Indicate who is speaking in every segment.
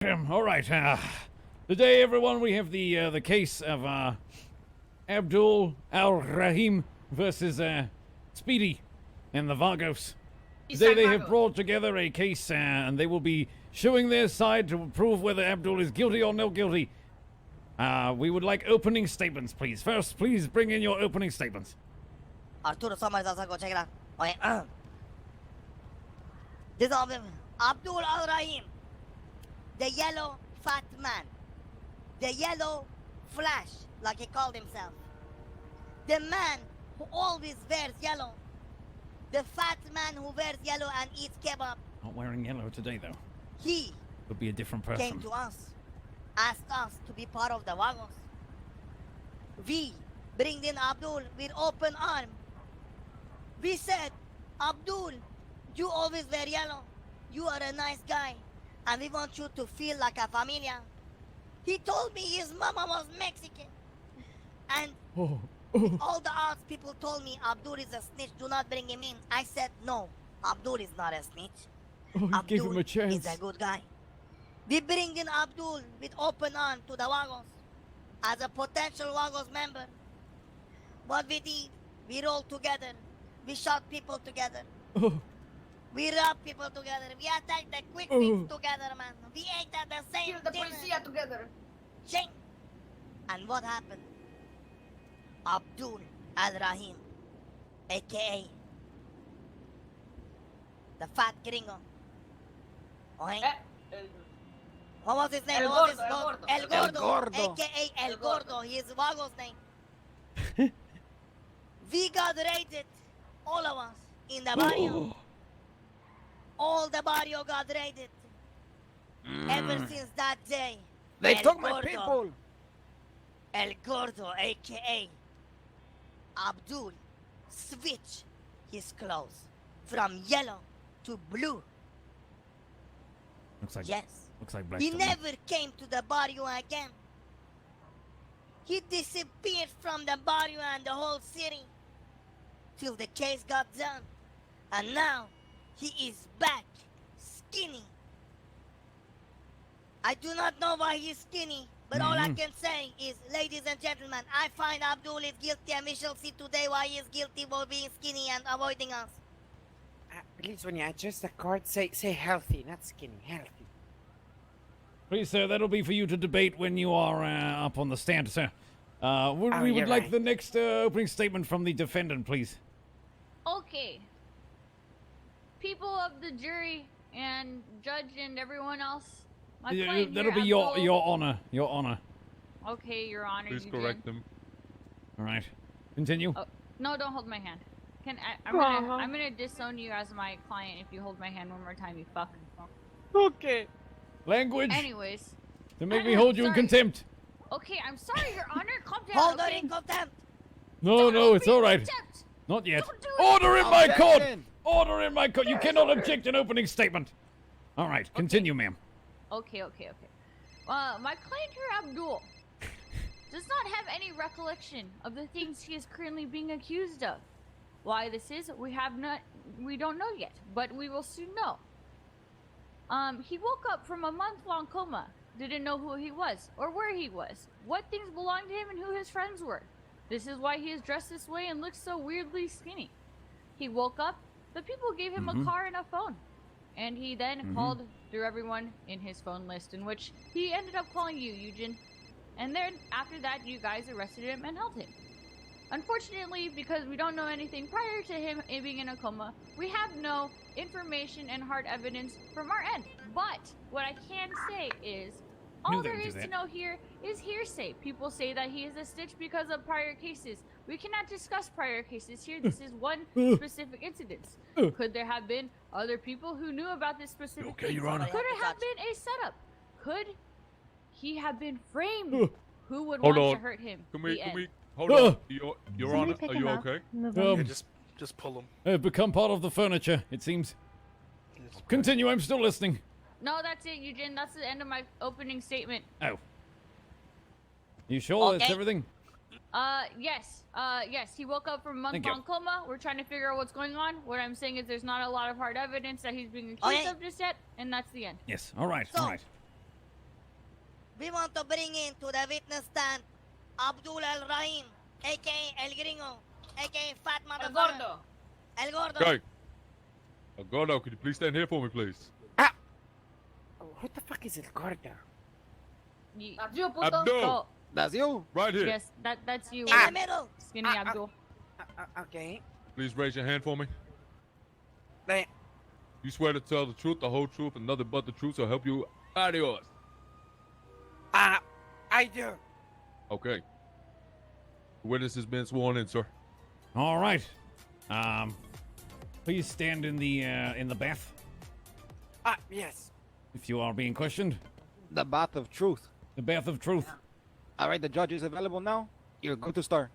Speaker 1: All right. Today, everyone, we have the case of Abdul AlRahim versus Speedy and the Vagos. Today, they have brought together a case, and they will be showing their side to prove whether Abdul is guilty or not guilty. We would like opening statements, please. First, please bring in your opening statements.
Speaker 2: Arturo, somebody's outside. Go check it out. Okay. This is Abdul AlRahim, the yellow fat man, the yellow flash, like he called himself, the man who always wears yellow, the fat man who wears yellow and eats kebab.
Speaker 1: Not wearing yellow today, though.
Speaker 2: He
Speaker 1: Could be a different person.
Speaker 2: came to us, asked us to be part of the Vagos. We bring in Abdul with open arm. We said, Abdul, you always wear yellow. You are a nice guy, and we want you to feel like a familia. He told me his mama was Mexican. And all the odds people told me Abdul is a snitch, do not bring him in. I said, no, Abdul is not a snitch. Abdul
Speaker 1: give him a chance.
Speaker 2: is a good guy. We bring in Abdul with open arm to the Vagos as a potential Vagos member. What we did, we rolled together. We shot people together. We rob people together. We attacked the quick fix together, man. We ate at the same
Speaker 3: Kill the
Speaker 2: dinner.
Speaker 3: policía together.
Speaker 2: Shing. And what happened? Abdul AlRahim, a.k.a. the fat gringo. Okay? What was his name?
Speaker 3: El
Speaker 2: What was
Speaker 3: Gordo,
Speaker 2: his
Speaker 3: El
Speaker 2: name?
Speaker 3: Gordo.
Speaker 2: El Gordo,
Speaker 1: El Gordo.
Speaker 2: a.k.a. El
Speaker 3: El Gordo.
Speaker 2: Gordo. He is Vagos' name. We got raided, all of us, in the barrio. All the barrio got raided. Ever since that day,
Speaker 4: They
Speaker 2: El
Speaker 4: took my
Speaker 2: Gordo,
Speaker 4: people!
Speaker 2: El Gordo, a.k.a. Abdul, switch his clothes from yellow to blue.
Speaker 1: Looks like
Speaker 2: Yes.
Speaker 1: Looks like black.
Speaker 2: He
Speaker 1: to me.
Speaker 2: never came to the barrio again. He disappeared from the barrio and the whole city till the case got done. And now he is back, skinny. I do not know why he's skinny, but all I can say is, ladies and gentlemen, I find Abdul is guilty, and we shall see today why he is guilty for being skinny and avoiding us.
Speaker 4: Please, when you adjust the card, say healthy, not skinny, healthy.
Speaker 1: Please, sir, that'll be for you to debate when you are up on the stand, sir. We would
Speaker 4: you're
Speaker 1: like
Speaker 4: right.
Speaker 1: the next opening statement from the defendant, please.
Speaker 5: Okay. People of the jury and judge and everyone else. My client
Speaker 1: That'll
Speaker 5: here,
Speaker 1: be
Speaker 5: Abdul.
Speaker 1: your honor. Your honor.
Speaker 5: Okay, Your Honor.
Speaker 6: Please
Speaker 5: you
Speaker 6: correct
Speaker 5: did.
Speaker 6: them.
Speaker 1: All right. Continue.
Speaker 5: Oh, no, don't hold my hand. I'm gonna disown you as my client if you hold my hand one more time, you fuck.
Speaker 4: Okay.
Speaker 1: Language
Speaker 5: Anyways.
Speaker 1: to make me hold you in
Speaker 5: Sorry.
Speaker 1: contempt.
Speaker 5: Okay, I'm sorry, Your Honor. Calm down.
Speaker 2: Hold her
Speaker 5: okay?
Speaker 2: in contempt.
Speaker 1: No, no, it's all right.
Speaker 5: Contempt.
Speaker 1: Not yet.
Speaker 5: Don't do it.
Speaker 1: Order in my court.
Speaker 4: Objection.
Speaker 1: Order in my court. You cannot object an opening statement. All right. Continue, ma'am.
Speaker 5: Okay. My client here, Abdul, does not have any recollection of the things he is currently being accused of. Why this is, we don't know yet, but we will soon know. He woke up from a month-long coma, didn't know who he was, or where he was, what things belonged to him, and who his friends were. This is why he is dressed this way and looks so weirdly skinny. He woke up, the people gave him a car and a phone, and he then called through everyone in his phone list, in which he ended up calling you, Eugen. And then, after that, you guys arrested him and held him. Unfortunately, because we don't know anything prior to him being in a coma, we have no information and hard evidence from our end. But what I can say is, all
Speaker 1: Knew they
Speaker 5: there
Speaker 1: would do
Speaker 5: is to
Speaker 1: that.
Speaker 5: know here is hearsay. People say that he is a snitch because of prior cases. We cannot discuss prior cases here. This is one specific incident. Could there have been other people who knew about this specific
Speaker 1: Okay,
Speaker 5: thing?
Speaker 1: Your Honor.
Speaker 5: Could it have been a setup? Could he have been framed? Who would
Speaker 6: Hold
Speaker 5: want
Speaker 6: on.
Speaker 5: to hurt him?
Speaker 6: Can
Speaker 5: The
Speaker 6: we
Speaker 5: end.
Speaker 6: hold
Speaker 1: Uh.
Speaker 6: on? Your Honor, are you okay?
Speaker 7: Yeah, just pull them.
Speaker 1: I've become part of the furniture, it seems. Continue. I'm still listening.
Speaker 5: No, that's it, Eugen. That's the end of my opening statement.
Speaker 1: Oh. You sure that's
Speaker 2: Okay.
Speaker 1: everything?
Speaker 5: Yes. Yes, he woke up from a
Speaker 1: Thank you.
Speaker 5: month-long coma. We're trying to figure out what's going on. What I'm saying is there's not a lot of hard evidence that he's being accused
Speaker 2: Okay.
Speaker 5: of just yet, and that's the end.
Speaker 1: Yes. All right.
Speaker 2: So-
Speaker 1: All right.
Speaker 2: we want to bring in to the witness stand Abdul AlRahim, aka El Gringo, aka Fat
Speaker 5: El
Speaker 2: Motherfucker.
Speaker 5: gordo.
Speaker 2: El Gordo.
Speaker 6: Okay. Gordo, could you please stand here for me, please?
Speaker 4: Oh, who the fuck is El Gordo?
Speaker 5: That's you, puto.
Speaker 6: Abdul.
Speaker 5: Oh,
Speaker 3: That's you.
Speaker 6: Right here.
Speaker 5: yes, that's you.
Speaker 2: In the middle.
Speaker 5: Skinny Abdul.
Speaker 4: Okay.
Speaker 6: Please raise your hand for me.
Speaker 4: They,
Speaker 6: You swear to tell the truth, the whole truth, and nothing but the truth, so help you. Adios.
Speaker 4: I do.
Speaker 6: Okay. The witness has been sworn in, sir.
Speaker 1: All right. Please stand in the bath
Speaker 4: Yes.
Speaker 1: if you are being questioned.
Speaker 3: The bath of truth.
Speaker 1: The bath of truth.
Speaker 3: All right, the judge is available now. You're good to start.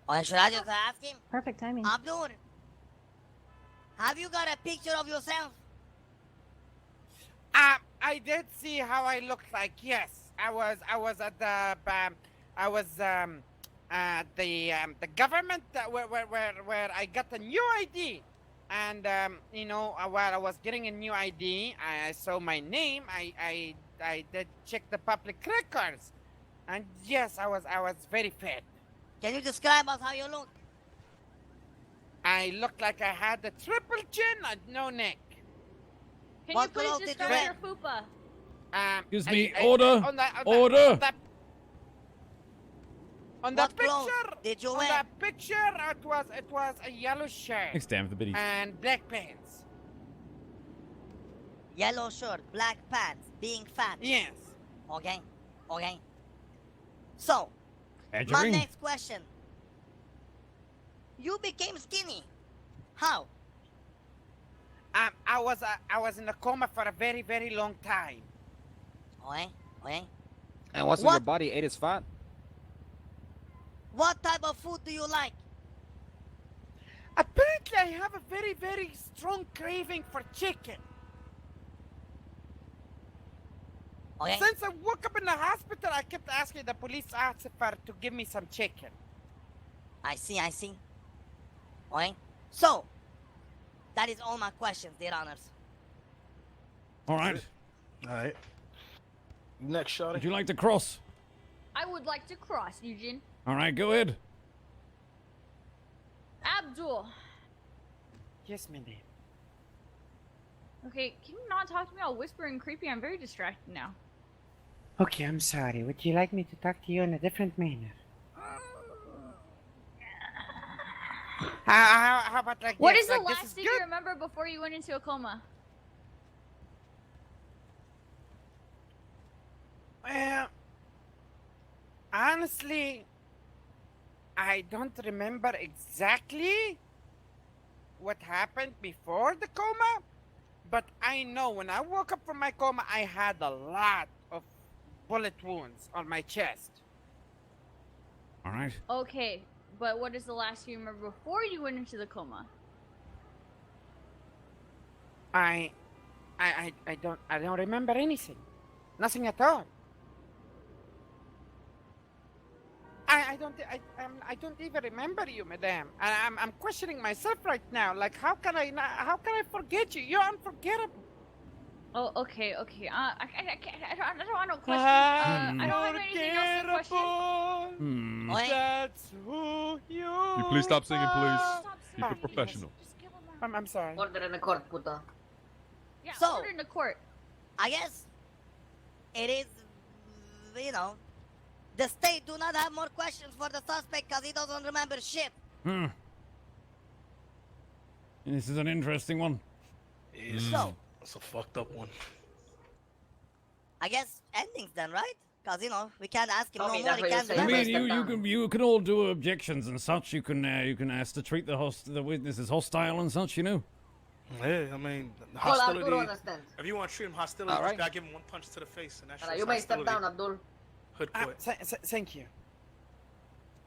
Speaker 2: Or should I just ask him?
Speaker 8: Perfect timing.
Speaker 2: Abdul, have you got a picture of yourself?
Speaker 4: I did see how I looked like. Yes, I was at the the government where I got a new ID, and while I was getting a new ID, I saw my name. I did check the public records, and yes, I was very fat.
Speaker 2: Can you describe us how you look?
Speaker 4: I looked like I had a triple chin and no neck.
Speaker 5: Can
Speaker 2: What
Speaker 5: you please
Speaker 2: clothes did you
Speaker 5: describe
Speaker 2: wear?
Speaker 5: your fupa?
Speaker 1: Excuse me, order,
Speaker 4: on
Speaker 1: order.
Speaker 4: On the
Speaker 2: What clothes
Speaker 4: picture,
Speaker 2: did you
Speaker 4: on
Speaker 2: wear?
Speaker 4: the picture, it was a yellow shirt
Speaker 1: Next time for the biddies.
Speaker 4: and black pants.
Speaker 2: Yellow shirt, black pants, being fat.
Speaker 4: Yes.
Speaker 2: Okay, okay. So, my
Speaker 1: Badgering.
Speaker 2: next question. You became skinny. How?
Speaker 4: I was in a coma for a very, very long time.
Speaker 2: Okay, okay.
Speaker 3: And what's in your
Speaker 2: What?
Speaker 3: body ate is fat.
Speaker 2: What type of food do you like?
Speaker 4: Apparently, I have a very, very strong craving for chicken.
Speaker 2: Okay,
Speaker 4: Since I woke up in the hospital, I kept asking the police officer to give me some chicken.
Speaker 2: I see, I see. Okay, so, that is all my questions, dear honors.
Speaker 1: All right.
Speaker 7: Alright. Next shot.
Speaker 1: Would you like to cross?
Speaker 5: I would like to cross, Eugene.
Speaker 1: All right, go ahead.
Speaker 5: Abdul.
Speaker 4: Yes, madam.
Speaker 5: Okay, can you not talk to me all whisper and creepy? I'm very distracted now.
Speaker 4: Okay, I'm sorry. Would you like me to talk to you in a different manner? How about like
Speaker 5: What
Speaker 4: this?
Speaker 5: is the
Speaker 4: Like, this
Speaker 5: last thing
Speaker 4: good?
Speaker 5: you remember before you went into a coma?
Speaker 4: Well, honestly, I don't remember exactly what happened before the coma, but I know when I woke up from my coma, I had a lot of bullet wounds on my chest.
Speaker 1: All right.
Speaker 5: Okay, but what is the last thing you remember before you went into the coma?
Speaker 4: I don't remember anything, nothing at all. I don't even remember you, madam. I'm questioning myself right now. Like, how can I forget you? You're unforgettable.
Speaker 5: Oh, okay. I don't want no questions. I don't have anything else to question.
Speaker 1: Hmm.
Speaker 2: Okay,
Speaker 4: That's who you
Speaker 6: Can you please stop singing, please?
Speaker 5: Stop
Speaker 6: Keep
Speaker 5: saying
Speaker 6: it professional.
Speaker 5: Just give him a...
Speaker 4: I'm sorry.
Speaker 9: Order in the court, puta.
Speaker 5: Yeah,
Speaker 2: So-
Speaker 5: order in the court.
Speaker 2: I guess it is, the state do not have more questions for the suspect because he doesn't remember shit.
Speaker 1: Hmm. This is an interesting one.
Speaker 2: So,
Speaker 7: That's a fucked up one.
Speaker 2: I guess endings then, right? Because, we can't ask him no
Speaker 9: Tommy,
Speaker 2: more,
Speaker 9: that's
Speaker 2: he
Speaker 9: what you
Speaker 2: can't
Speaker 9: say.
Speaker 1: I
Speaker 2: remember.
Speaker 9: Remember,
Speaker 1: mean,
Speaker 9: step down.
Speaker 1: you can all do objections and such. You can ask to treat the witness as hostile and such. You know.
Speaker 7: Yeah, I mean, the
Speaker 9: Call Abdul
Speaker 7: hostility.
Speaker 9: understands.
Speaker 7: If you want to treat him hostility,
Speaker 3: All
Speaker 7: you
Speaker 3: right.
Speaker 7: just gotta give him one punch to the face, and that's
Speaker 9: You may step down, Abdul.
Speaker 7: Hood quit.
Speaker 4: Thank you.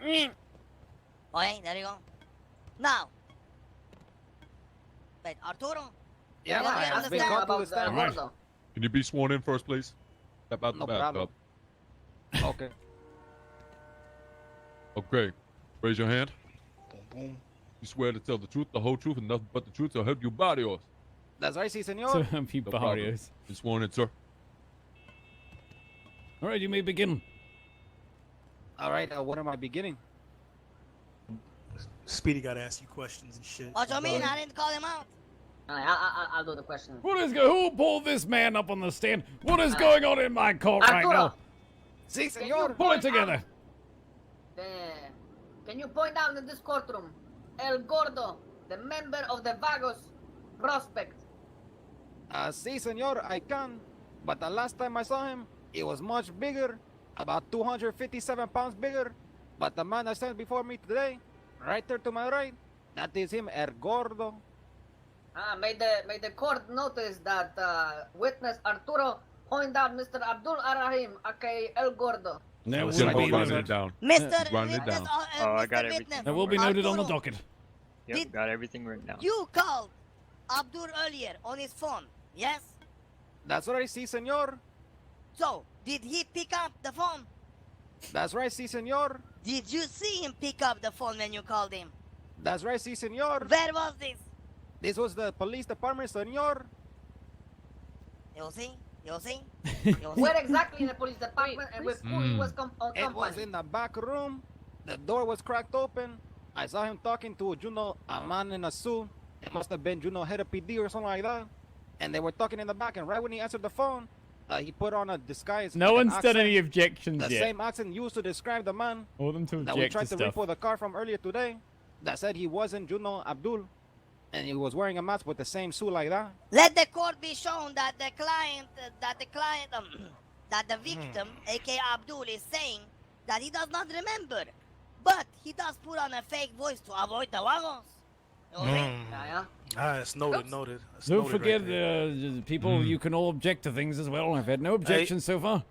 Speaker 2: Okay, there you go. Now, wait, Arturo?
Speaker 3: Yeah,
Speaker 2: Yeah,
Speaker 3: I
Speaker 2: I
Speaker 3: have been
Speaker 2: understand.
Speaker 3: called to
Speaker 9: About
Speaker 3: the
Speaker 9: the
Speaker 3: stand.
Speaker 1: Alright.
Speaker 9: gordo.
Speaker 6: Can you be sworn in first, please? Step out
Speaker 3: No
Speaker 6: the bathtub.
Speaker 3: problem. Okay.
Speaker 6: Okay. Raise your hand.
Speaker 7: Boom, boom.
Speaker 6: You swear to tell the truth, the whole truth, and nothing but the truth, so help you barrios.
Speaker 3: That's right, si,
Speaker 1: So
Speaker 3: senor.
Speaker 1: people
Speaker 6: No problem.
Speaker 1: barrios.
Speaker 6: You sworn in, sir.
Speaker 1: All right, you may begin.
Speaker 3: All right, what am I beginning?
Speaker 7: Speedy got to ask you questions and shit.
Speaker 2: What you mean? I didn't call him out.
Speaker 9: I'll do the question.
Speaker 1: Who pulled this man up on the stand? What is going on in my court right
Speaker 9: Arturo,
Speaker 1: now?
Speaker 3: Si,
Speaker 9: can
Speaker 3: senor.
Speaker 9: you
Speaker 1: Pull it
Speaker 9: point
Speaker 1: together.
Speaker 9: out can you point out in this courtroom El Gordo, the member of the Vagos prospect?
Speaker 3: Si, senor, I can. But the last time I saw him, he was much bigger, about 257 pounds bigger. But the man that stands before me today, right there to my right, that is him, El Gordo.
Speaker 9: May the court notice that witness Arturo point out Mr. Abdul AlRahim, aka El Gordo.
Speaker 1: That
Speaker 3: was
Speaker 1: will
Speaker 3: right
Speaker 1: be
Speaker 3: there.
Speaker 6: Writing it
Speaker 1: noted.
Speaker 6: down.
Speaker 2: Mr.
Speaker 6: Writing it
Speaker 2: Witness,
Speaker 6: down.
Speaker 8: I got
Speaker 2: Mr.
Speaker 8: everything.
Speaker 2: Witness.
Speaker 1: That will be noted on the
Speaker 2: Arturo,
Speaker 1: docket.
Speaker 8: Yep,
Speaker 2: Did-
Speaker 8: got everything written down.
Speaker 2: You called Abdul earlier on his phone, yes?
Speaker 3: That's right, si, senor.
Speaker 2: So, did he pick up the phone?
Speaker 3: That's right, si, senor.
Speaker 2: Did you see him pick up the phone when you called him?
Speaker 3: That's right, si, senor.
Speaker 2: Where was this?
Speaker 3: This was the police department, senor.
Speaker 2: You see? You see? You see?
Speaker 9: Where exactly in the police department and with who he was
Speaker 3: It was in the back room. The door was cracked open. I saw him talking to, a man in a suit. It must have been, head of PD or something like that. And they were talking in the back. And right when he answered the phone, he put on a disguise.
Speaker 10: No
Speaker 3: like an
Speaker 10: one's done any
Speaker 3: accent,
Speaker 10: objections
Speaker 3: the
Speaker 10: yet.
Speaker 3: same accent used to describe the man
Speaker 10: All them to
Speaker 3: that we
Speaker 10: object
Speaker 3: tried
Speaker 10: to
Speaker 3: to
Speaker 10: stuff.
Speaker 3: repo the car from earlier today. That said he wasn't, Abdul. And he was wearing a mask with the same suit like that.
Speaker 2: Let the court be shown that the victim, aka Abdul, is saying that he does not remember, but he does put on a fake voice to avoid the Vagos. You see?
Speaker 9: Yeah.
Speaker 7: It's noted, noted. It's
Speaker 1: Don't
Speaker 7: noted
Speaker 1: forget,
Speaker 7: right there.
Speaker 1: people, you can all object to things as well. I've had no objections so far.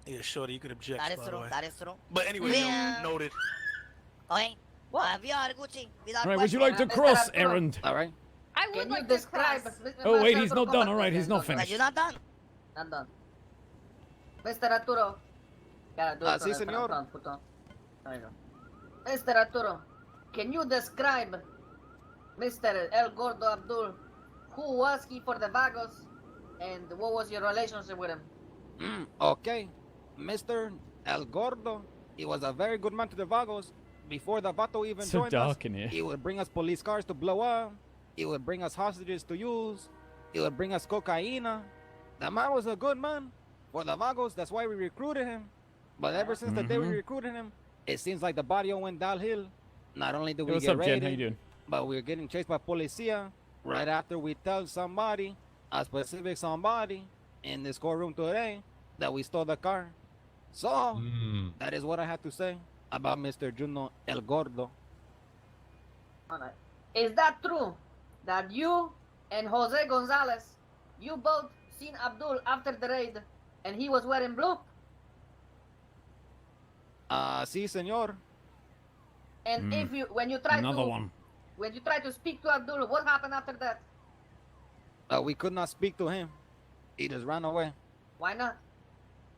Speaker 7: Yeah, shorty, you could object,
Speaker 2: That is
Speaker 7: by the
Speaker 2: true.
Speaker 7: way.
Speaker 2: That is true.
Speaker 7: But anyway,
Speaker 2: Yeah.
Speaker 7: noted.
Speaker 2: Okay. We are Gucci. Without
Speaker 1: All right, would you like to
Speaker 9: Mr.
Speaker 1: cross,
Speaker 9: Arturo.
Speaker 1: errand?
Speaker 3: All right.
Speaker 5: I would
Speaker 9: Can you
Speaker 5: like to
Speaker 9: describe?
Speaker 5: cross.
Speaker 1: Oh, wait, he's
Speaker 9: Arturo,
Speaker 1: not done.
Speaker 9: come
Speaker 1: All right,
Speaker 9: back
Speaker 1: he's not
Speaker 9: again.
Speaker 2: But
Speaker 1: finished.
Speaker 2: you're not done.
Speaker 9: Not done. Mr. Arturo. Gotta do it
Speaker 3: Si,
Speaker 9: from the
Speaker 3: senor.
Speaker 9: front, puto. There you go. Mr. Arturo, can you describe Mr. El Gordo Abdul? Who was he for the Vagos? And what was your relationship with him?
Speaker 3: Okay. Mr. El Gordo, he was a very good man to the Vagos. Before the Vato even
Speaker 10: So
Speaker 3: joined
Speaker 10: dark
Speaker 3: us,
Speaker 10: in here.
Speaker 3: he would bring us police cars to blow up. He would bring us hostages to use. He would bring us cocaine. The man was a good man for the Vagos. That's why we recruited him. But ever since the day we recruited him, it seems like the barrio went downhill. Not only did
Speaker 10: Hey,
Speaker 3: we
Speaker 10: what's
Speaker 3: get
Speaker 10: up, Jen?
Speaker 3: raided,
Speaker 10: How you doing?
Speaker 3: but we were getting chased by policia right after we tell somebody, a specific somebody, in this courtroom today that we stole the car. So, that is what I had to say about Mr. Juno El Gordo.
Speaker 9: Alright. Is that true that you and Jose Gonzalez, you both seen Abdul after the raid and he was wearing blue?
Speaker 3: Si, senor.
Speaker 9: And if you when you try
Speaker 1: Another
Speaker 9: to
Speaker 1: one.
Speaker 9: when you try to speak to Abdul, what happened after that?
Speaker 3: We could not speak to him. He just ran away.
Speaker 9: Why not?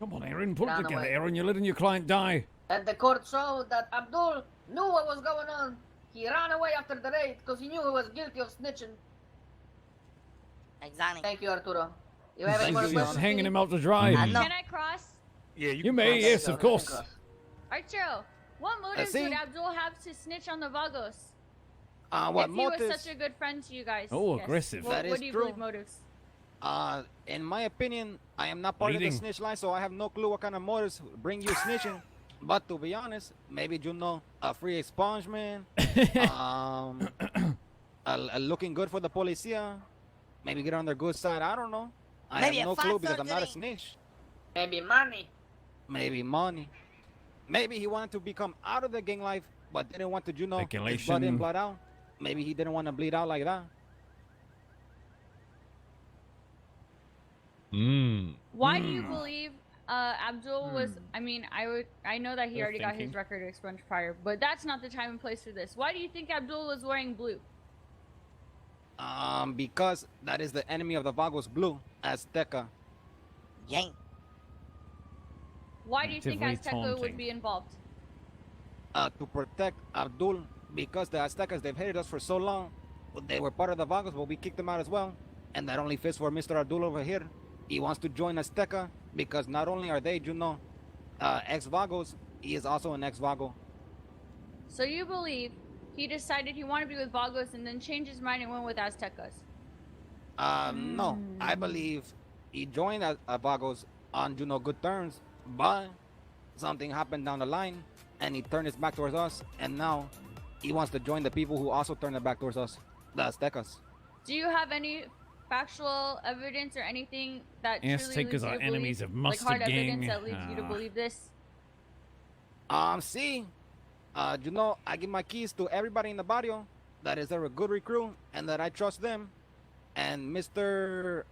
Speaker 1: Come on, Aaron, pull it
Speaker 9: Run
Speaker 1: together,
Speaker 9: away.
Speaker 1: Aaron. You're letting your client die.
Speaker 9: And the court showed that Abdul knew what was going on. He ran away after the raid because he knew he was guilty of snitching.
Speaker 2: Exactly.
Speaker 9: Thank you, Arturo. You have any
Speaker 3: Thank
Speaker 9: more
Speaker 3: you,
Speaker 1: He's
Speaker 9: questions?
Speaker 1: hanging
Speaker 9: Steve?
Speaker 1: him out to dry.
Speaker 2: I know.
Speaker 5: Can I cross?
Speaker 7: Yeah,
Speaker 1: You may,
Speaker 7: cross.
Speaker 1: yes, of course.
Speaker 5: Arturo, what motives
Speaker 3: see?
Speaker 5: would Abdul have to snitch on the Vagos?
Speaker 3: What
Speaker 5: if he was
Speaker 3: motives?
Speaker 5: such a good friend to you guys.
Speaker 1: Oh,
Speaker 5: Yes.
Speaker 1: aggressive.
Speaker 5: What,
Speaker 3: That
Speaker 5: what
Speaker 3: is
Speaker 5: do you
Speaker 3: true.
Speaker 5: believe motives?
Speaker 3: In my opinion, I am not part of
Speaker 1: Bleeding.
Speaker 3: the snitch line, so I have no clue what kind of motives bring you snitching. But to be honest, maybe you know a free expungement, looking good for the policia, maybe get on their good side. I don't know. I
Speaker 2: Maybe
Speaker 3: have
Speaker 2: a
Speaker 3: no
Speaker 2: fat
Speaker 3: clue because I'm not a
Speaker 2: surgery.
Speaker 3: snitch.
Speaker 9: Maybe money.
Speaker 3: Maybe money. Maybe he wanted to become out of the gang life, but didn't want to, his blood in,
Speaker 1: Speculation.
Speaker 3: blood out. Maybe he didn't want to bleed out like that.
Speaker 5: Why do you believe Abdul was? I mean, I know that he
Speaker 1: They're
Speaker 5: already got his
Speaker 1: thinking.
Speaker 5: record expunged prior, but that's not the time and place for this. Why do you think Abdul was wearing blue?
Speaker 3: Because that is the enemy of the Vagos Blue, Azteca.
Speaker 2: Yang.
Speaker 5: Why do you think
Speaker 1: Actively
Speaker 5: Azteca would
Speaker 1: taunting.
Speaker 5: be involved?
Speaker 3: To protect Abdul, because the Aztecas, they've hated us for so long. They were part of the Vagos, but we kicked them out as well. And that only fits for Mr. Abdul over here. He wants to join Azteca because not only are they, ex-Vagos, he is also an ex-Vago.
Speaker 5: So you believe he decided he wanted to be with Vagos and then changed his mind and went with Aztecas?
Speaker 3: No, I believe he joined Vagos on, good terms, but something happened down the line, and he turned his back towards us, and now he wants to join the people who also turned their back towards us, the Aztecas.
Speaker 5: Do you have any factual evidence or anything that truly leads
Speaker 1: Aztecas
Speaker 5: you
Speaker 1: are
Speaker 5: to
Speaker 1: enemies
Speaker 5: believe,
Speaker 1: of
Speaker 5: like
Speaker 1: Mustard
Speaker 5: hard
Speaker 1: Gang.
Speaker 5: evidence that leads you to believe this?
Speaker 3: See, I give my keys to everybody in the barrio that is a good recruit and that I trust them. And Mr.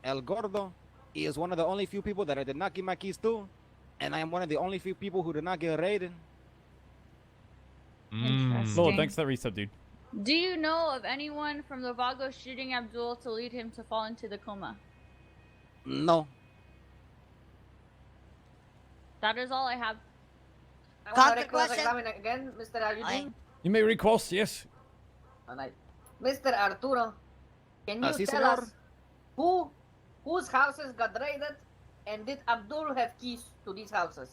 Speaker 3: El Gordo, he is one of the only few people that I did not give my keys to, and I am one of the only few people who did not get raided.
Speaker 5: Interesting.
Speaker 1: Lord, thanks for that resub, dude.
Speaker 5: Do you know of anyone from the Vagos shooting Abdul to lead him to fall into the coma?
Speaker 3: No.
Speaker 5: That is all I have.
Speaker 9: I want
Speaker 2: Counter
Speaker 9: to
Speaker 2: question.
Speaker 9: examine again, Mr. Eugene.
Speaker 1: You may request, yes.
Speaker 9: Alright. Mr. Arturo, can you
Speaker 3: Si,
Speaker 9: tell
Speaker 3: senor.
Speaker 9: us whose houses got raided, and did Abdul have keys to these houses?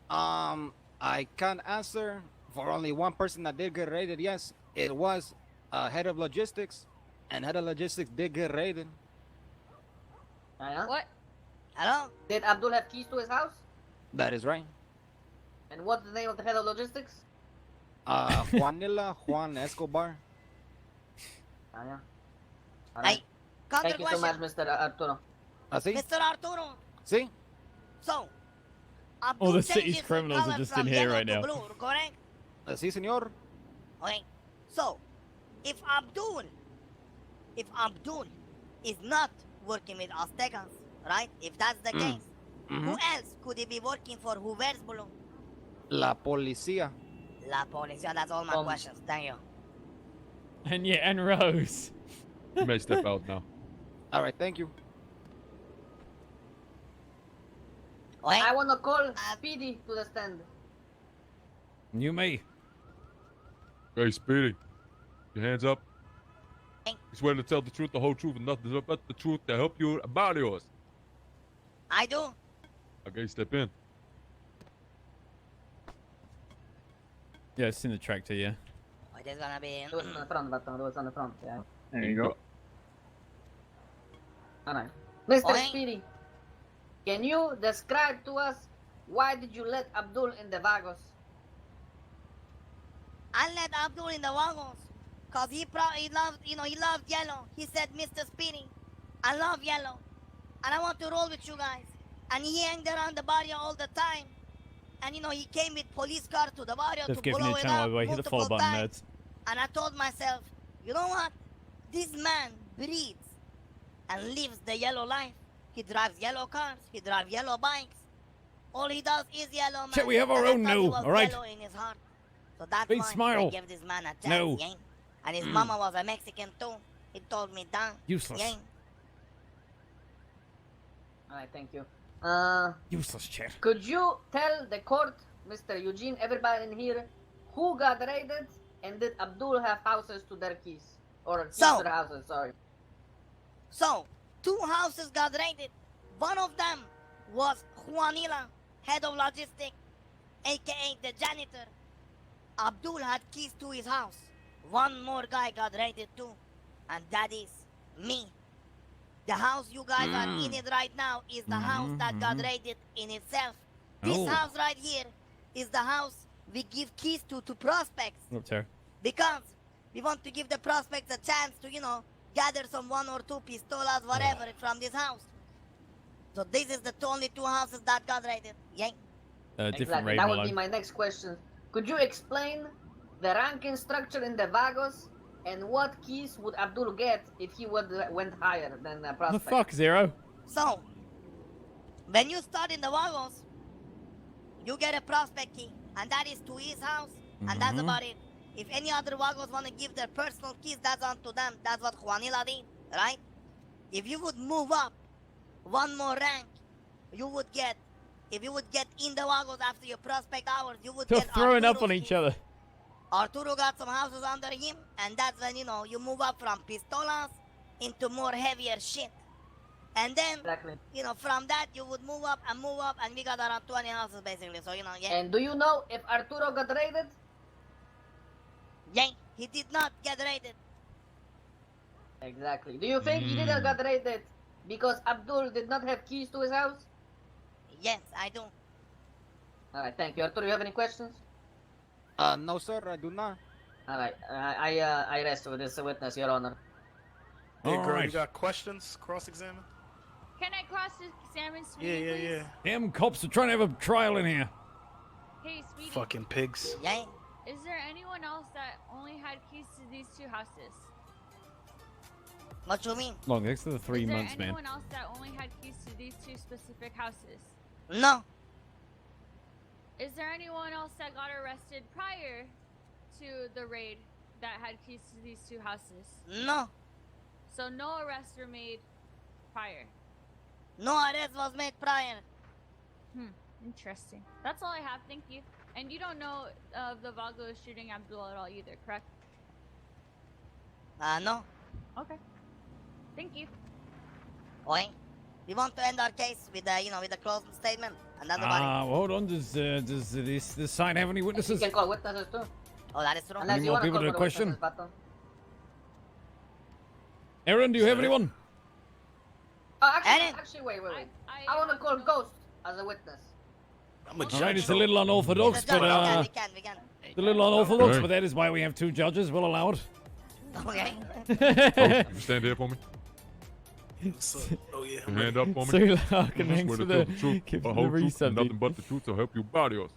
Speaker 3: I can't answer for only one person that did get raided. Yes, it was head of logistics, and head of logistics did get raided.
Speaker 9: Yeah.
Speaker 5: What?
Speaker 2: Hello?
Speaker 9: Did Abdul have keys to his house?
Speaker 3: That is right.
Speaker 9: And what's the name of the head of logistics?
Speaker 3: Juan Escobar.
Speaker 9: Yeah.
Speaker 2: Hey, counter
Speaker 9: Thank you so
Speaker 2: question.
Speaker 9: much, Mr. Arturo.
Speaker 3: Así?
Speaker 2: Mr. Arturo,
Speaker 3: Sí?
Speaker 2: so, Abdul
Speaker 1: the
Speaker 2: changed
Speaker 1: city's
Speaker 2: his
Speaker 1: criminals are
Speaker 2: color
Speaker 1: just
Speaker 2: from
Speaker 1: in here
Speaker 2: yellow
Speaker 1: right
Speaker 2: to
Speaker 1: now.
Speaker 2: Blue, correct?
Speaker 3: Sí, señor.
Speaker 2: Okay. So, if Abdul is not working with Aztecans, right? If that's the case, who else could he be working for who wears blue?
Speaker 3: La policía.
Speaker 2: La Policía, that's all my questions. Thank you.
Speaker 1: And yeah, and Rose.
Speaker 6: You may step out now.
Speaker 3: All right, thank you.
Speaker 2: Okay?
Speaker 9: I want to call Speedy to the stand.
Speaker 1: You may.
Speaker 6: Hey, Speedy. Your hands up.
Speaker 2: Hey.
Speaker 6: You swear to tell the truth, the whole truth, and nothing but the truth to help you about yours.
Speaker 2: I do.
Speaker 6: Okay, step in.
Speaker 1: Yeah, it's in the tractor, yeah.
Speaker 2: Oh, there's gonna be.
Speaker 9: Do it on the front, Baton. Do it on the front. Yeah.
Speaker 6: There you go.
Speaker 9: Alright. Mr.
Speaker 2: Okay.
Speaker 9: Speedy, can you describe to us why did you let Abdul in the Vagos?
Speaker 2: I let Abdul in the Vagos, cause he loved, he loved yellow. He said, Mr. Speedy, I love yellow, and I want to roll with you guys. And he hanged around the barrio all the time. And he came with police car to the barrio
Speaker 1: Just
Speaker 2: to
Speaker 1: give me
Speaker 2: blow
Speaker 1: a
Speaker 2: it
Speaker 1: channel, by
Speaker 2: up
Speaker 1: the way. Hit the
Speaker 2: multiple
Speaker 1: follow button,
Speaker 2: times.
Speaker 1: nerds.
Speaker 2: And I told myself, you know what? This man breathes and lives the yellow life. He drives yellow cars. He drives yellow bikes. All he does is yellow, man.
Speaker 1: Shit, we have our
Speaker 2: And I
Speaker 1: own
Speaker 2: thought he
Speaker 1: now,
Speaker 2: was
Speaker 1: alright?
Speaker 2: yellow in his heart. So that's
Speaker 1: Big
Speaker 2: why
Speaker 1: smile.
Speaker 2: I gave this man a chance,
Speaker 1: No.
Speaker 2: yeah? And his mama was a Mexican too. He told me that.
Speaker 1: Useless.
Speaker 2: Yeah?
Speaker 9: Alright, thank you.
Speaker 1: Useless chair.
Speaker 9: Could you tell the court, Mr. Eugene, everybody in here, who got raided and did Abdul have houses to their keys? Or keys
Speaker 2: So-
Speaker 9: to the houses, sorry.
Speaker 2: So, 2 houses got raided. One of them was Juanila, head of logistics, aka the janitor. Abdul had keys to his house. One more guy got raided too, and that is me. The house you guys are in it right now is the house that got raided in itself. This
Speaker 1: Oh.
Speaker 2: house right here is the house we give keys to prospects.
Speaker 1: Up there.
Speaker 2: Because we want to give the prospects a chance to, gather some 1 or 2 pistolas, whatever, from this house. So this is the only 2 houses that got raided. Yeah.
Speaker 1: Different
Speaker 9: Exactly.
Speaker 1: raid
Speaker 9: That would be
Speaker 1: Malone.
Speaker 9: my next question. Could you explain the ranking structure in the Vagos and what keys would Abdul get if he went higher than the
Speaker 1: The
Speaker 9: prospect?
Speaker 1: fuck, Zero?
Speaker 2: So, when you start in the Vagos, you get a prospect key, and that is to his house, and that's about it. If any other Vagos want to give their personal keys, that's on to them. That's what Juanila did, right? If you would move up 1 more rank, you would get, if you would get in the Vagos after your prospect hours, you would
Speaker 1: They're
Speaker 2: get
Speaker 1: throwing up
Speaker 2: Arturo's
Speaker 1: on each
Speaker 2: keys.
Speaker 1: other.
Speaker 2: Arturo got some houses under him, and that's when, you move up from pistolas into more heavier shit. And then,
Speaker 9: Exactly.
Speaker 2: you know, from that you would move up, and we got around 20 houses basically. So, you know, yeah.
Speaker 9: And do you know if Arturo got raided?
Speaker 2: Yeah, he did not get raided.
Speaker 9: Exactly. Do you think he didn't get raided because Abdul did not have keys to his house?
Speaker 2: Yes, I do.
Speaker 9: Alright, thank you. Arturo, you have any questions?
Speaker 3: No, sir, I do not.
Speaker 9: Alright, I rest with this witness, Your Honor.
Speaker 7: Hey,
Speaker 1: All
Speaker 7: girl,
Speaker 1: right.
Speaker 7: you got questions? Cross-examine?
Speaker 5: Can I cross-examine Speedy,
Speaker 7: Yeah,
Speaker 5: please?
Speaker 7: yeah.
Speaker 1: Damn cops are trying to have a trial in here.
Speaker 5: Hey, Speedy.
Speaker 7: Fucking pigs.
Speaker 2: Yeah.
Speaker 5: Is there anyone else that only had keys to these 2 houses?
Speaker 2: What you mean?
Speaker 1: Long, thanks for the 3
Speaker 5: Is there
Speaker 1: months, man.
Speaker 5: anyone else that only had keys to these 2 specific houses?
Speaker 2: No.
Speaker 5: Is there anyone else that got arrested prior to the raid that had keys to these 2 houses?
Speaker 2: No.
Speaker 5: So no arrests were made prior.
Speaker 2: No arrest was made prior.
Speaker 5: Interesting. That's all I have. Thank you. And you don't know of the Vagos shooting Abdul at all either, correct?
Speaker 2: No.
Speaker 5: Okay. Thank you.
Speaker 2: Okay. We want to end our case with with a closing statement. Another body.
Speaker 1: Hold on. Does this side have any
Speaker 9: You
Speaker 1: witnesses?
Speaker 9: can call witnesses too.
Speaker 2: Oh, that is true.
Speaker 9: Unless
Speaker 1: Any
Speaker 9: you
Speaker 1: more
Speaker 9: want to
Speaker 1: people
Speaker 9: call
Speaker 1: to
Speaker 9: for the
Speaker 1: question?
Speaker 9: witnesses, Bato.
Speaker 1: Aaron, do you have
Speaker 7: Sir?
Speaker 1: anyone?
Speaker 9: Oh,
Speaker 2: Aaron!
Speaker 9: actually, wait. I want to call Ghost as a witness.
Speaker 7: I'm a
Speaker 1: All
Speaker 7: judge.
Speaker 1: right, it's a
Speaker 7: though.
Speaker 1: little unorthodox,
Speaker 2: It's a judge.
Speaker 1: but
Speaker 2: We can.
Speaker 1: it's a little unorthodox,
Speaker 6: Okay.
Speaker 1: but that is why we have 2 judges. We'll allow it.
Speaker 2: Okay.
Speaker 6: Oh, you stand here for me.
Speaker 7: So, oh, yeah.
Speaker 6: Your hand up for
Speaker 1: So
Speaker 6: me.
Speaker 1: Larkin,
Speaker 6: Swear
Speaker 1: thanks
Speaker 6: to
Speaker 1: for
Speaker 6: tell
Speaker 1: the
Speaker 6: the truth,
Speaker 1: give
Speaker 6: the
Speaker 1: the
Speaker 6: whole truth,
Speaker 1: resub.
Speaker 6: and nothing but the truth to help you barrios.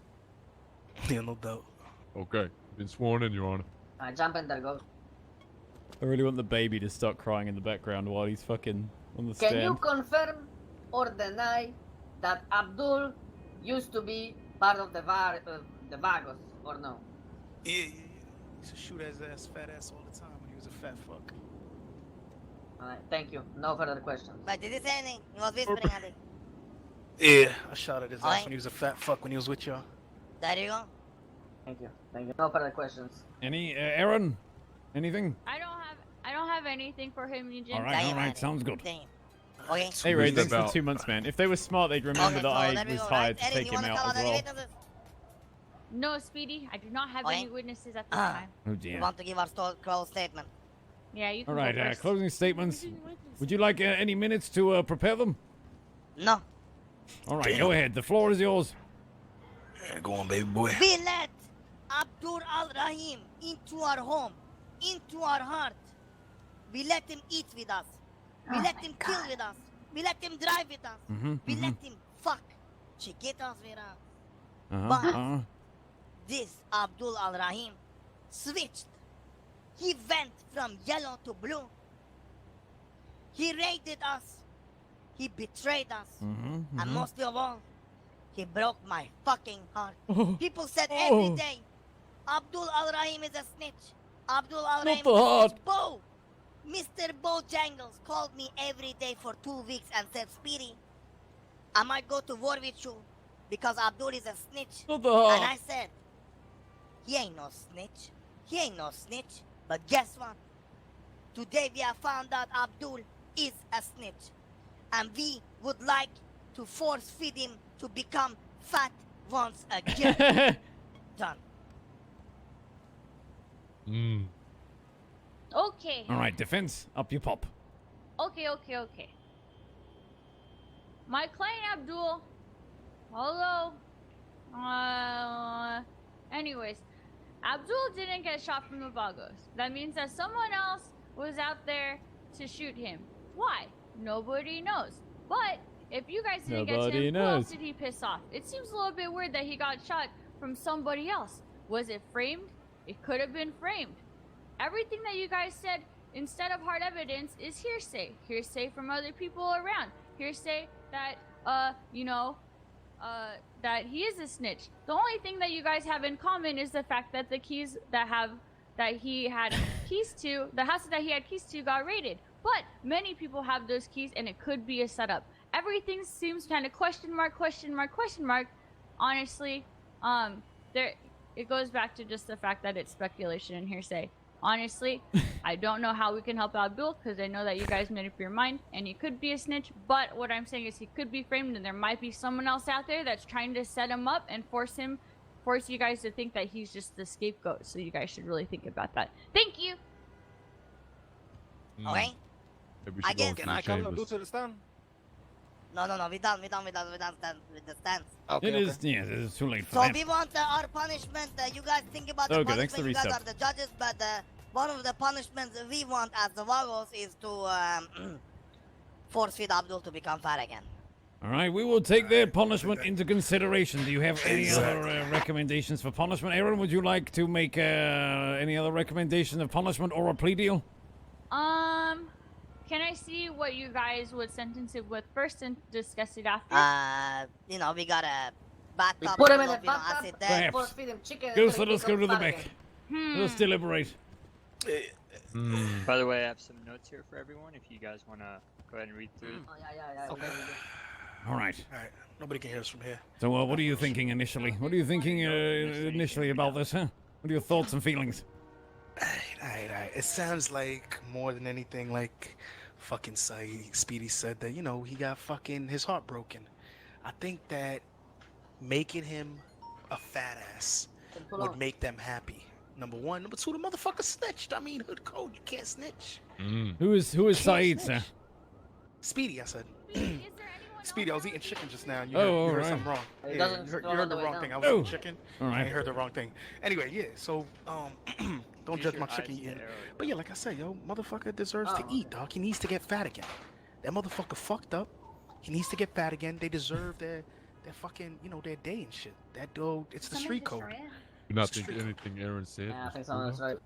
Speaker 7: Yeah, no doubt.
Speaker 6: Okay, been sworn in, Your Honor.
Speaker 9: Jump in there, Ghost.
Speaker 1: I really want the baby to start crying in the background while he's fucking on the
Speaker 9: Can you
Speaker 1: stand.
Speaker 9: confirm or deny that Abdul used to be part of the Vagos, or no?
Speaker 7: Yeah. He used to shoot his ass, fat ass all the time when he was a fat fuck.
Speaker 9: Alright, thank you. No further questions.
Speaker 2: But did he say anything? He was whispering at it.
Speaker 7: Yeah, I shot at his ass
Speaker 2: Alright.
Speaker 7: when he was a fat fuck when he was with y'all.
Speaker 2: There you go.
Speaker 9: Thank you. No further questions.
Speaker 1: Any Aaron? Anything?
Speaker 5: I don't have anything for him, Eugene.
Speaker 1: All right,
Speaker 2: Damn,
Speaker 1: all right,
Speaker 2: man.
Speaker 1: sounds good.
Speaker 2: Damn. Okay.
Speaker 1: Hey Ray,
Speaker 6: Who's
Speaker 1: thanks for
Speaker 6: about-
Speaker 1: 2 months, man. If they were smart, they'd remember
Speaker 2: Okay,
Speaker 1: that
Speaker 2: so
Speaker 1: I
Speaker 2: there we
Speaker 1: was
Speaker 2: go,
Speaker 1: hired
Speaker 2: right?
Speaker 1: to
Speaker 2: Erin,
Speaker 1: take
Speaker 2: you
Speaker 1: him
Speaker 2: wanna
Speaker 1: out
Speaker 2: tell
Speaker 1: as
Speaker 2: us any
Speaker 1: well.
Speaker 2: witnesses?
Speaker 5: No, Speedy, I do not have
Speaker 2: Okay.
Speaker 5: any witnesses at this
Speaker 2: Ah.
Speaker 5: time.
Speaker 1: Oh
Speaker 2: We
Speaker 1: dear.
Speaker 2: want to give our closed statement.
Speaker 5: Yeah, you
Speaker 1: All
Speaker 5: can
Speaker 1: right,
Speaker 5: go first.
Speaker 1: closing statements. Would you like any minutes to prepare them?
Speaker 2: No.
Speaker 1: All right, go ahead. The floor is yours.
Speaker 7: Yeah, go on, baby boy.
Speaker 2: We let Abdul AlRahim into our home, into our heart. We let him eat with us. We let him kill with us. We let him drive with us. We let him fuck chiquitas with us. But this Abdul AlRahim switched. He went from yellow to blue. He raided us. He betrayed us. And most of all, he broke my fucking heart. People said every day, Abdul AlRahim is a snitch. Abdul AlRahim is
Speaker 1: the
Speaker 2: a
Speaker 1: heart.
Speaker 2: snitch. Bo! Mr. Bojangles called me every day for 2 weeks and said, Speedy, I might go to war with you because Abdul is a snitch.
Speaker 1: Not the
Speaker 2: And I
Speaker 1: heart.
Speaker 2: said, he ain't no snitch. He ain't no snitch. But guess what? Today we have found out Abdul is a snitch. And we would like to force feed him to become fat once again. Done.
Speaker 5: Okay.
Speaker 1: All right, defense, up you pop.
Speaker 5: Okay. My client Abdul. Hello. Anyways, Abdul didn't get shot from the Vagos. That means that someone else was out there to shoot him. Why? Nobody knows. But if you guys didn't get to
Speaker 1: Nobody
Speaker 5: him, who else
Speaker 1: knows.
Speaker 5: did he piss off? It seems a little bit weird that he got shot from somebody else. Was it framed? It could have been framed. Everything that you guys said instead of hard evidence is hearsay. Hearsay from other people around. Hearsay that, that he is a snitch. The only thing that you guys have in common is the fact that the keys that he had keys to, the house that he had keys to got raided. But many people have those keys and it could be a setup. Everything seems kind of question mark. Honestly, it goes back to just the fact that it's speculation and hearsay. Honestly, I don't know how we can help Abdul because I know that you guys made up your mind and he could be a snitch. But what I'm saying is he could be framed and there might be someone else out there that's trying to set him up and force you guys to think that he's just the scapegoat. So you guys should really think about that. Thank you.
Speaker 2: Okay?
Speaker 6: Maybe we
Speaker 2: I
Speaker 6: should go
Speaker 2: guess-
Speaker 6: into
Speaker 3: Can
Speaker 6: the
Speaker 3: I come
Speaker 6: chambers.
Speaker 3: do to the stand?
Speaker 2: No, we done with the stance.
Speaker 3: Okay,
Speaker 1: It
Speaker 3: okay.
Speaker 1: is, yes, it is too late for
Speaker 2: So
Speaker 1: that.
Speaker 2: we want our punishment. You guys think about the
Speaker 1: Okay, thanks
Speaker 2: punishment.
Speaker 1: for
Speaker 2: You guys
Speaker 1: reset.
Speaker 2: are the judges, but one of the punishments we want as the Vagos is to force feed Abdul to become fat again.
Speaker 1: All right, we will take their punishment into consideration. Do you have any other recommendations for punishment? Aaron, would you like to make any other recommendation of punishment or a plea deal?
Speaker 5: Can I see what you guys would sentence it with first and discuss it after?
Speaker 2: You know, we got a bathtub
Speaker 9: Put him
Speaker 2: full
Speaker 9: in
Speaker 2: of,
Speaker 9: the
Speaker 2: you know,
Speaker 9: bathtub,
Speaker 2: acid there.
Speaker 1: Perhaps.
Speaker 9: force feed him chicken.
Speaker 1: Go,
Speaker 9: until
Speaker 1: so
Speaker 9: he
Speaker 1: let's go to
Speaker 9: becomes
Speaker 1: the
Speaker 9: fat
Speaker 1: back.
Speaker 9: again.
Speaker 1: Let's deliberate.
Speaker 8: By the way, I have some notes here for everyone. If you guys want to go ahead and read through.
Speaker 9: Oh, yeah.
Speaker 7: Okay.
Speaker 1: All right.
Speaker 7: All right. Nobody can hear us from here.
Speaker 1: So, what are you thinking initially? What are you thinking initially about this, huh? What are your thoughts and feelings?
Speaker 7: All right. It sounds like more than anything, like fucking Speedy said that, you know, he got fucking his heart broken. I think that making him a fat ass would make them happy. Number one. Number two, the motherfucker snitched. I mean, hood code, you can't snitch.
Speaker 1: Who is Saeed, sir?
Speaker 7: Speedy, I said.
Speaker 5: Is there anyone
Speaker 7: Speedy, I
Speaker 5: else
Speaker 7: was eating chicken just now. And you
Speaker 1: Oh,
Speaker 7: heard, you heard
Speaker 1: alright.
Speaker 7: something wrong.
Speaker 9: It
Speaker 7: Yeah,
Speaker 9: doesn't
Speaker 7: you heard,
Speaker 9: go
Speaker 7: you
Speaker 9: all
Speaker 7: heard
Speaker 9: the
Speaker 7: the
Speaker 9: way
Speaker 7: wrong
Speaker 9: down.
Speaker 7: thing. I was
Speaker 1: Oh.
Speaker 7: eating chicken.
Speaker 1: All
Speaker 7: I
Speaker 1: right.
Speaker 7: heard the wrong thing. Anyway, yeah. So, don't
Speaker 8: Use
Speaker 7: judge
Speaker 8: your
Speaker 7: my
Speaker 8: eyes
Speaker 7: chicken
Speaker 8: to
Speaker 7: eating.
Speaker 8: arrow.
Speaker 7: But yeah, like I said, yo, motherfucker deserves to
Speaker 9: Oh,
Speaker 7: eat, dog. He needs to get fat again. That motherfucker fucked up. He needs to get fat again. They deserve their fucking, you know, their day and shit. That dude, it's the street code.
Speaker 6: Do not think anything Aaron said.
Speaker 9: Yeah, I
Speaker 6: was
Speaker 9: think
Speaker 6: true,
Speaker 9: that's right.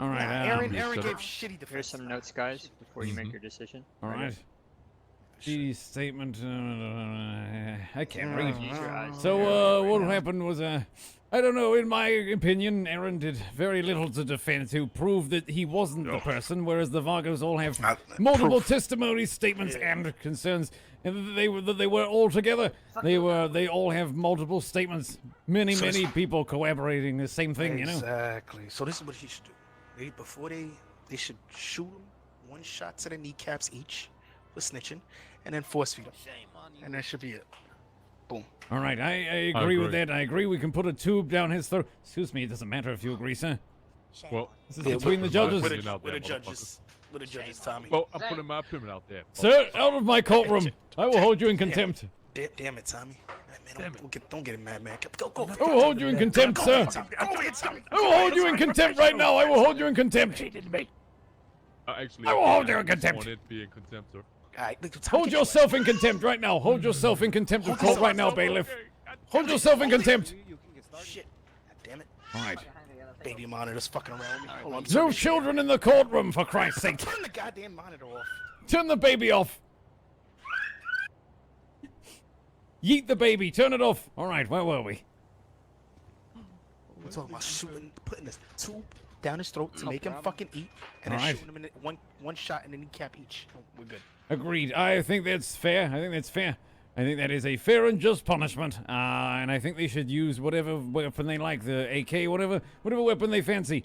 Speaker 1: All right.
Speaker 7: Aaron
Speaker 6: shut
Speaker 7: gave
Speaker 6: up.
Speaker 7: shitty defense.
Speaker 8: Here's some notes, guys, before you make
Speaker 6: Mhm.
Speaker 8: your decision.
Speaker 1: All right. The statement. I can't read.
Speaker 8: Use your eyes.
Speaker 1: So, what happened was, I don't know, in my opinion, Aaron did very little to defend to prove that he wasn't the person, whereas the Vagos all have multiple testimonies, statements, and concerns, and they were all together. They all have multiple statements. Many people collaborating the same thing, you know?
Speaker 7: Exactly. So this is what he should do. Before they should shoot him one shot to the kneecaps each for snitching, and then force feed him. And that should be it. Boom.
Speaker 1: All right, I agree with
Speaker 6: agree.
Speaker 1: that. I agree we can put a tube down his throat. Excuse me, it doesn't matter if you agree, sir.
Speaker 6: Well,
Speaker 1: This is
Speaker 7: Yeah,
Speaker 1: between the
Speaker 6: with-
Speaker 1: judges.
Speaker 6: with- out there,
Speaker 7: With the judges. With the judges, Tommy.
Speaker 6: well, I'm putting my opinion out there.
Speaker 1: Sir, out of my courtroom. I will hold you in contempt.
Speaker 7: Damn it, Tommy. Man, don't get mad, man. Go.
Speaker 1: I will hold you in contempt, sir.
Speaker 7: Go ahead, Tommy.
Speaker 1: I will hold you in contempt right now. I will hold you in contempt.
Speaker 6: Actually,
Speaker 1: I will hold you in
Speaker 6: just
Speaker 1: contempt.
Speaker 6: wanted to be in contempt, sir.
Speaker 7: All right, Tommy,
Speaker 1: Hold
Speaker 7: get your-
Speaker 1: yourself in contempt right now. Hold yourself in contempt of court right now, bailiff. Hold yourself in contempt.
Speaker 3: You can get started.
Speaker 7: Shit. God damn it.
Speaker 1: All right.
Speaker 7: Baby monitor's fucking around with me. Hold on.
Speaker 1: No children in the courtroom, for Christ's sake.
Speaker 7: Turn the goddamn monitor off.
Speaker 1: Turn the baby off. Yeet the baby. Turn it off. All right, where were we?
Speaker 7: We're talking about shooting, putting this tube down his throat to make him fucking eat, and then
Speaker 1: Alright.
Speaker 7: shooting him in the, one shot in the kneecap each. We're good.
Speaker 1: Agreed. I think that's fair. I think that is a fair and just punishment. And I think they should use whatever weapon they like, the AK, whatever weapon they fancy.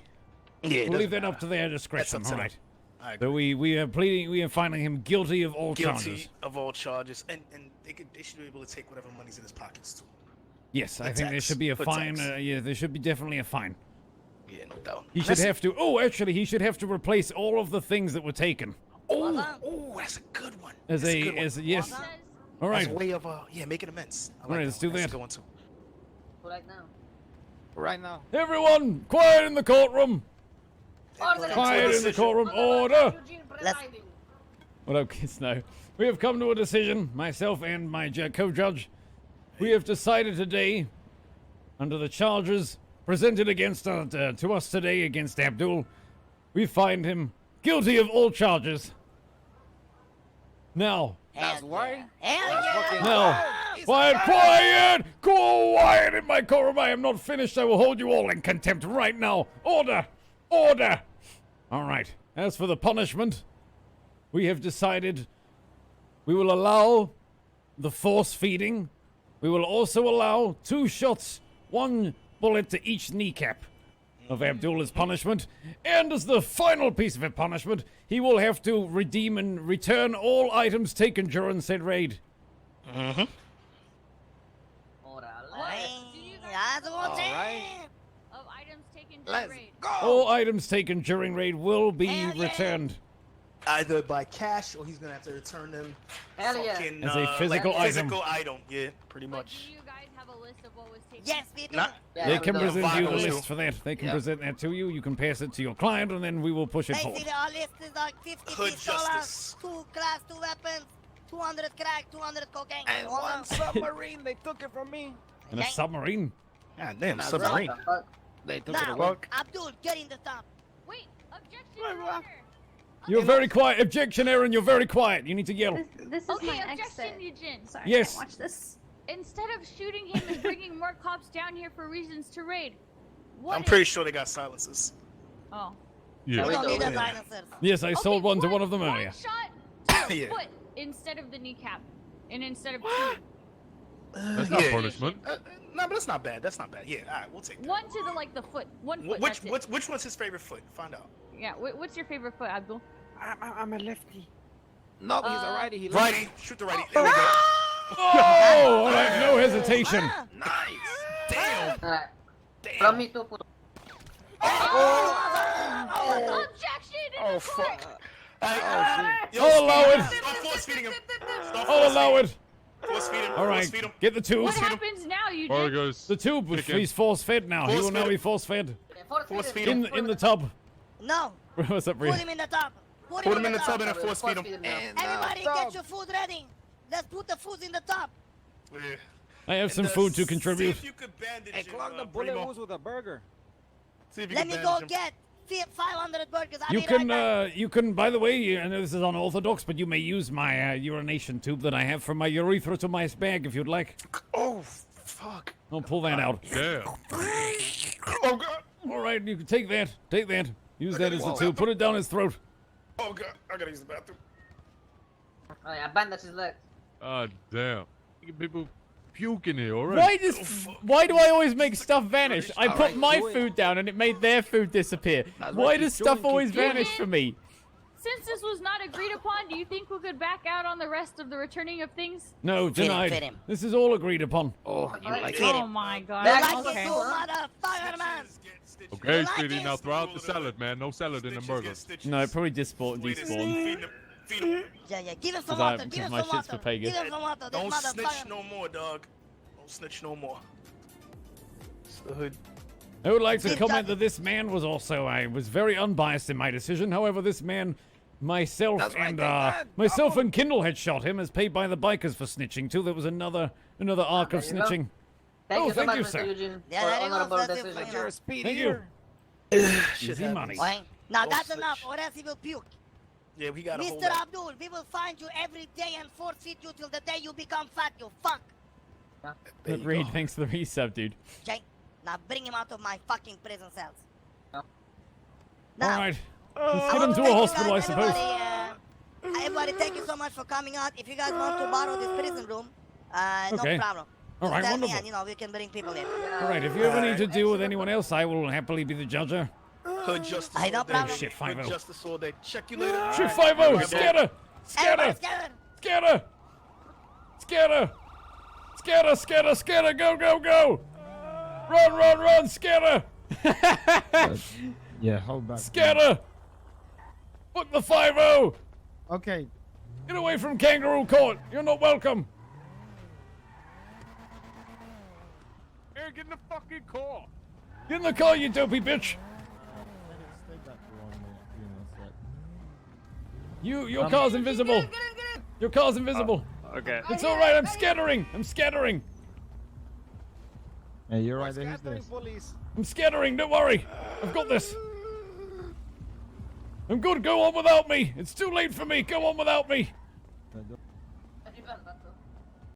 Speaker 7: Yeah,
Speaker 1: We'll leave that up to their discretion.
Speaker 7: up to
Speaker 1: All
Speaker 7: them.
Speaker 1: right.
Speaker 7: I agree.
Speaker 1: So we are finding him guilty of all charges.
Speaker 7: Guilty of all charges, and they should be able to take whatever money's in his pockets too.
Speaker 1: Yes, I
Speaker 7: For
Speaker 1: think there
Speaker 7: tax.
Speaker 1: should be a
Speaker 7: For
Speaker 1: fine.
Speaker 7: tax.
Speaker 1: Yeah, there should be definitely a fine.
Speaker 7: Yeah, no doubt.
Speaker 1: He should have to. Oh, actually, he should have to replace all of the things that were taken.
Speaker 7: Oh, that's a good one.
Speaker 1: As
Speaker 7: That's
Speaker 1: a,
Speaker 7: good one.
Speaker 1: as a, yes.
Speaker 5: Says
Speaker 1: All
Speaker 7: As
Speaker 1: right.
Speaker 7: a way of making amends. I like
Speaker 1: Right,
Speaker 7: that
Speaker 1: let's
Speaker 7: one.
Speaker 1: do
Speaker 7: That's
Speaker 1: that.
Speaker 7: a good one too.
Speaker 9: Right now.
Speaker 3: Right now.
Speaker 1: Everyone, quiet in the courtroom.
Speaker 9: Order.
Speaker 1: Quiet in the courtroom. Order.
Speaker 9: Eugene
Speaker 2: Let's-
Speaker 9: presiding.
Speaker 1: Well, okay, no. We have come to a decision, myself and my co-judge. We have decided today, under the charges presented against to us today against Abdul, we find him guilty of all charges. Now,
Speaker 3: That's why.
Speaker 2: Hell yeah!
Speaker 1: now, quiet in my courtroom. I am not finished. I will hold you all in contempt right now. Order, order. All right. As for the punishment, we have decided we will allow the force feeding. We will also allow 2 shots, 1 bullet to each kneecap. of Abdul punishment. And as the final piece of punishment, he will have to redeem and return all items taken during said raid.
Speaker 9: Órale.
Speaker 5: Do you guys
Speaker 2: That's what I'm saying.
Speaker 5: of items taken
Speaker 3: Let's
Speaker 5: during raid?
Speaker 3: go.
Speaker 1: All items taken during raid will be
Speaker 2: Hell yeah.
Speaker 1: returned.
Speaker 7: Either by cash or he's gonna have to return them.
Speaker 9: Hell yeah.
Speaker 7: fucking,
Speaker 1: As a physical
Speaker 7: like,
Speaker 1: item.
Speaker 7: Physical item, yeah, pretty
Speaker 5: But
Speaker 7: much.
Speaker 5: do you guys have a list of what was taken?
Speaker 2: Yes, we do.
Speaker 7: Not,
Speaker 9: Yeah,
Speaker 1: They can
Speaker 9: we do.
Speaker 1: present you the
Speaker 7: Vagos.
Speaker 1: list for that. They can
Speaker 3: Yeah.
Speaker 1: present that to you. You can pass it to your client, and then we will push it forward.
Speaker 2: Basically, our list is like 50
Speaker 7: Hood
Speaker 2: pistolas,
Speaker 7: justice.
Speaker 2: 2 class 2 weapons, 200 crack, 200 cocaine.
Speaker 3: And one submarine, they took it from me.
Speaker 1: And a submarine.
Speaker 7: God damn,
Speaker 3: That's
Speaker 7: submarine.
Speaker 9: What the fuck?
Speaker 3: They took it
Speaker 2: Now,
Speaker 3: away.
Speaker 2: Abdul, get in the top.
Speaker 5: Wait, objection,
Speaker 3: Wait,
Speaker 5: Your
Speaker 3: what?
Speaker 5: Honor.
Speaker 1: You're very quiet. Objection, Aaron. You're very quiet. You need to yell.
Speaker 10: This is
Speaker 5: Okay,
Speaker 10: my
Speaker 5: objection,
Speaker 10: exit.
Speaker 5: Eugene.
Speaker 10: Sorry,
Speaker 1: Yes.
Speaker 10: I can't watch this.
Speaker 5: Instead of shooting him and bringing more cops down here for reasons to raid, what
Speaker 7: I'm
Speaker 5: if-
Speaker 7: pretty sure they got silences.
Speaker 5: Oh.
Speaker 2: We
Speaker 6: Yeah.
Speaker 2: don't need
Speaker 7: Yeah.
Speaker 2: the silencers.
Speaker 1: Yes, I sold one to
Speaker 5: one
Speaker 1: one of them earlier.
Speaker 5: shot to the
Speaker 7: Yeah.
Speaker 5: foot instead of the kneecap, and instead of
Speaker 6: That's not punishment.
Speaker 7: No, but that's not bad. That's not bad. Yeah, all right, we'll take that.
Speaker 5: one to the foot, one foot.
Speaker 7: Which
Speaker 5: that's it.
Speaker 7: which one's his favorite foot? Find out.
Speaker 5: Yeah. What's your favorite foot, Abdul?
Speaker 4: I'm a lefty.
Speaker 3: No, he's a righty. He
Speaker 7: Righty, shoot the righty. There we go.
Speaker 1: Oh, all right. No hesitation.
Speaker 7: Nice. Damn.
Speaker 9: Alright.
Speaker 7: Damn.
Speaker 9: From me to put.
Speaker 5: Objection in
Speaker 7: Oh
Speaker 5: the
Speaker 7: fuck.
Speaker 5: court.
Speaker 7: Yo,
Speaker 1: I'll allow it.
Speaker 7: Stop force feeding him. Stop
Speaker 1: I'll
Speaker 7: force
Speaker 1: allow
Speaker 7: feeding him.
Speaker 1: it.
Speaker 7: Force feed him.
Speaker 1: All
Speaker 7: Force
Speaker 1: right.
Speaker 7: feed him.
Speaker 1: Get the tube.
Speaker 5: What happens now, you
Speaker 6: All right,
Speaker 5: did?
Speaker 6: guys.
Speaker 1: The tube.
Speaker 6: Chicken.
Speaker 1: He's force fed now. He
Speaker 7: Force
Speaker 1: will now
Speaker 7: fed.
Speaker 1: be force fed.
Speaker 7: Force feed him.
Speaker 1: In the tub.
Speaker 2: No,
Speaker 1: What's up,
Speaker 2: put
Speaker 1: Bree?
Speaker 2: him in the top.
Speaker 7: Put him in the tub and then force feed him.
Speaker 2: Everybody get your food ready. Let's put the food in the top.
Speaker 7: Yeah.
Speaker 1: I have some food to contribute.
Speaker 7: See if you could bandage
Speaker 3: Hey,
Speaker 7: him,
Speaker 3: clog the
Speaker 7: Primo.
Speaker 3: bullet wounds with a burger.
Speaker 7: See if you
Speaker 2: Let
Speaker 7: can
Speaker 2: me
Speaker 7: bandage
Speaker 2: go
Speaker 7: him.
Speaker 2: get 500 burgers. I'll
Speaker 1: You
Speaker 2: be
Speaker 1: can,
Speaker 2: right back.
Speaker 1: you can. By the way, I know this is unorthodox, but you may use my urination tube that I have from my urethra to my bag if you'd like.
Speaker 7: Oh, fuck.
Speaker 1: I'll pull that out.
Speaker 6: Damn.
Speaker 7: Oh, God.
Speaker 1: All right, you can take that. Take that. Use that as the tube. Put it down his throat.
Speaker 7: Oh, God. I gotta use the bathroom.
Speaker 9: Alright, I bandage his leg.
Speaker 6: Ah, damn. You get people puking here already.
Speaker 11: Why do I always make stuff vanish? I put
Speaker 3: Alright,
Speaker 11: my
Speaker 3: do it.
Speaker 11: food down and it made their food disappear.
Speaker 3: That's
Speaker 11: Why
Speaker 3: right,
Speaker 11: does
Speaker 3: keep
Speaker 11: stuff
Speaker 3: going,
Speaker 11: always
Speaker 3: keep going.
Speaker 11: vanish for me?
Speaker 5: Since this was not agreed upon, do you think we could back out on the rest of the returning of things?
Speaker 1: No,
Speaker 2: Feed him,
Speaker 1: denied.
Speaker 2: feed him.
Speaker 1: This is all agreed upon.
Speaker 3: Oh, you like
Speaker 2: Feed
Speaker 3: it?
Speaker 2: him.
Speaker 5: Oh my god.
Speaker 2: You
Speaker 9: Back
Speaker 2: like
Speaker 9: to
Speaker 2: it
Speaker 5: Okay.
Speaker 2: too, motherfucker, man.
Speaker 6: Okay,
Speaker 2: like
Speaker 6: Speedy,
Speaker 2: it?
Speaker 6: now throw out the salad, man. No salad in the burgers.
Speaker 11: No, it probably despawned.
Speaker 7: Feed him. Feed him.
Speaker 2: Yeah, give him some
Speaker 11: 'Cause I-
Speaker 2: water. Give
Speaker 11: because
Speaker 2: him
Speaker 11: my
Speaker 2: some
Speaker 11: shit's
Speaker 2: water.
Speaker 11: for pagan.
Speaker 2: Give him some water. This
Speaker 7: Don't snitch
Speaker 2: motherfucker.
Speaker 7: no more, dog. Don't snitch no more. It's the hood.
Speaker 1: I would like to
Speaker 2: Steve
Speaker 1: comment
Speaker 2: Jobs.
Speaker 1: that this man was also, I was very unbiased in my decision. However, this man, myself
Speaker 3: That's right,
Speaker 1: and
Speaker 3: take that.
Speaker 1: myself and Kindle had shot him as paid by the bikers for snitching too. There was another arc of
Speaker 9: there you go.
Speaker 1: snitching.
Speaker 9: Thank
Speaker 1: Oh,
Speaker 9: you so
Speaker 1: thank
Speaker 9: much,
Speaker 1: you,
Speaker 9: Mr.
Speaker 1: sir.
Speaker 9: Eugene,
Speaker 2: Yeah,
Speaker 9: for
Speaker 2: there you go,
Speaker 9: honorable
Speaker 2: that's it,
Speaker 9: decision.
Speaker 2: you
Speaker 3: You're
Speaker 2: know.
Speaker 3: a speedy
Speaker 1: Thank you.
Speaker 3: here.
Speaker 7: Shit
Speaker 1: Easy
Speaker 7: happens.
Speaker 1: money.
Speaker 2: Wait, now
Speaker 7: Don't
Speaker 2: that's
Speaker 7: snitch.
Speaker 2: enough, or else he will puke.
Speaker 7: Yeah, we gotta hold
Speaker 2: Mr.
Speaker 7: that.
Speaker 2: Abdul, we will find you every day and force feed you till the day you become fat, you fuck.
Speaker 7: There you
Speaker 11: Reed,
Speaker 7: go.
Speaker 11: thanks for the resub, dude.
Speaker 2: Okay? Now bring him out of my fucking prison cells.
Speaker 9: No.
Speaker 2: Now,
Speaker 1: All right.
Speaker 2: I
Speaker 1: Let's get
Speaker 2: want
Speaker 1: him to a
Speaker 2: thank you
Speaker 1: hospital, I
Speaker 2: guys,
Speaker 1: suppose.
Speaker 2: Everybody, thank you so much for coming out. If you guys want to borrow this prison room,
Speaker 1: Okay.
Speaker 2: no problem.
Speaker 1: All right,
Speaker 2: Tell me
Speaker 1: wonderful.
Speaker 2: and, we can bring people in.
Speaker 1: All right, if you ever need to deal with anyone else, I will happily be the judger.
Speaker 7: Hood justice
Speaker 2: I know
Speaker 7: all day.
Speaker 2: problem.
Speaker 1: Shit,
Speaker 7: Hood
Speaker 1: 5-0.
Speaker 7: justice all day. Check you later.
Speaker 1: Shit,
Speaker 7: Alright.
Speaker 1: 5-0.
Speaker 7: Right,
Speaker 1: Scatter. Scatter.
Speaker 2: Everybody scatter.
Speaker 1: Scatter. Scatter. Scatter, scatter, scatter. Go, go, go. Run, run, run. Scatter.
Speaker 12: Yeah, hold back.
Speaker 1: Scatter. Book the 5-0.
Speaker 12: Okay.
Speaker 1: Get away from Kangaroo Court. You're not welcome.
Speaker 6: Here, get in the fucking car.
Speaker 1: Get in the car, you dopey bitch. Your car's invisible. Your car's invisible.
Speaker 8: Okay.
Speaker 1: It's all right. I'm scattering. I'm scattering.
Speaker 12: Hey, you're right there. Who's
Speaker 3: Scattering
Speaker 12: this?
Speaker 3: police.
Speaker 1: I'm scattering. Don't worry. I've got this. I'm good. Go on without me. It's too late for me. Go on without me.